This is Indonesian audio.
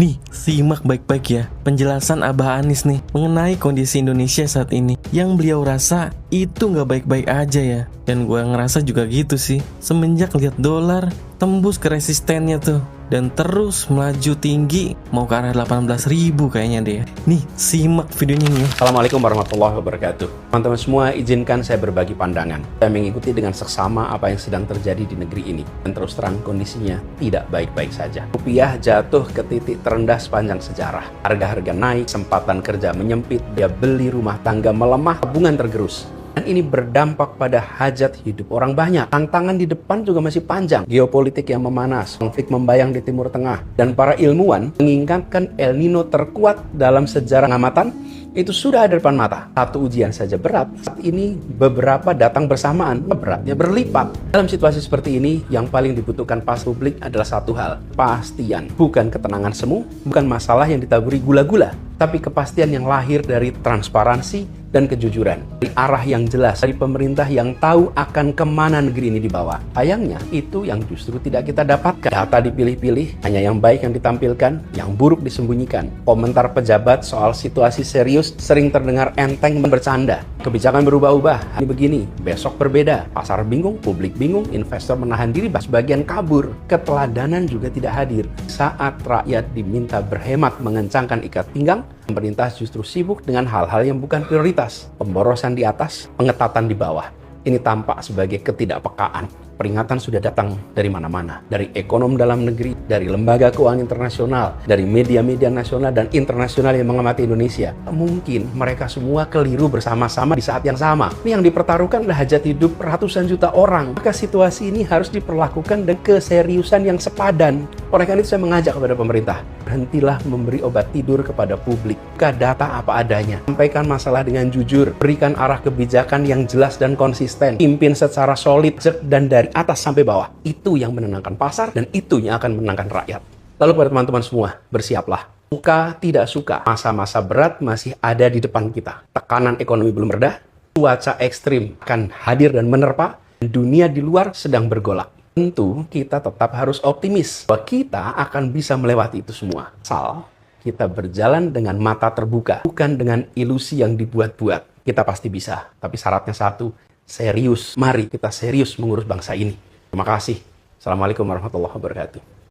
Nih, simak baik-baik ya penjelasan Abah Anies nih mengenai kondisi Indonesia saat ini. Yang beliau rasa itu nggak baik-baik aja ya. Dan gue ngerasa juga gitu sih. Semenjak lihat dolar tembus ke resistennya tuh dan terus melaju tinggi mau ke arah 18.000 kayaknya deh. Nih, simak videonya nih. Assalamualaikum warahmatullahi wabarakatuh. Teman-teman semua, izinkan saya berbagi pandangan. Saya mengikuti dengan seksama apa yang sedang terjadi di negeri ini. Dan terus terang kondisinya tidak baik-baik saja. Rupiah jatuh ke titik terendah sepanjang sejarah. Harga-harga naik, kesempatan kerja menyempit, dia beli rumah tangga melemah, tabungan tergerus. Dan ini berdampak pada hajat hidup orang banyak. Tantangan di depan juga masih panjang. Geopolitik yang memanas, konflik membayang di Timur Tengah. Dan para ilmuwan mengingatkan El Nino terkuat dalam sejarah pengamatan itu sudah ada depan mata. Satu ujian saja berat, saat ini beberapa datang bersamaan, beratnya berlipat. Dalam situasi seperti ini, yang paling dibutuhkan pas publik adalah satu hal, kepastian. Bukan ketenangan semu, bukan masalah yang ditaburi gula-gula, tapi kepastian yang lahir dari transparansi dan kejujuran. Dari arah yang jelas, dari pemerintah yang tahu akan kemana negeri ini dibawa. Sayangnya, itu yang justru tidak kita dapatkan. Data dipilih-pilih, hanya yang baik yang ditampilkan, yang buruk disembunyikan. Komentar pejabat soal situasi serius sering terdengar enteng dan bercanda. Kebijakan berubah-ubah, hari begini, besok berbeda. Pasar bingung, publik bingung, investor menahan diri, sebagian kabur. Keteladanan juga tidak hadir. Saat rakyat diminta berhemat mengencangkan ikat pinggang, pemerintah justru sibuk dengan hal-hal yang bukan prioritas. Pemborosan di atas, pengetatan di bawah. Ini tampak sebagai ketidakpekaan. Peringatan sudah datang dari mana-mana. Dari ekonom dalam negeri, dari lembaga keuangan internasional, dari media-media nasional dan internasional yang mengamati Indonesia. Mungkin mereka semua keliru bersama-sama di saat yang sama. Ini yang dipertaruhkan adalah hajat hidup ratusan juta orang. Maka situasi ini harus diperlakukan dengan keseriusan yang sepadan. Oleh karena itu saya mengajak kepada pemerintah, berhentilah memberi obat tidur kepada publik. Buka data apa adanya. Sampaikan masalah dengan jujur. Berikan arah kebijakan yang jelas dan konsisten. Pimpin secara solid dan dari atas sampai bawah. Itu yang menenangkan pasar dan itu yang akan menenangkan rakyat. Lalu kepada teman-teman semua, bersiaplah. Suka tidak suka, masa-masa berat masih ada di depan kita. Tekanan ekonomi belum reda, cuaca ekstrim akan hadir dan menerpa, dan dunia di luar sedang bergolak. Tentu kita tetap harus optimis bahwa kita akan bisa melewati itu semua. Asal kita berjalan dengan mata terbuka, bukan dengan ilusi yang dibuat-buat. Kita pasti bisa, tapi syaratnya satu, serius. Mari kita serius mengurus bangsa ini. Terima kasih. Assalamualaikum warahmatullahi wabarakatuh.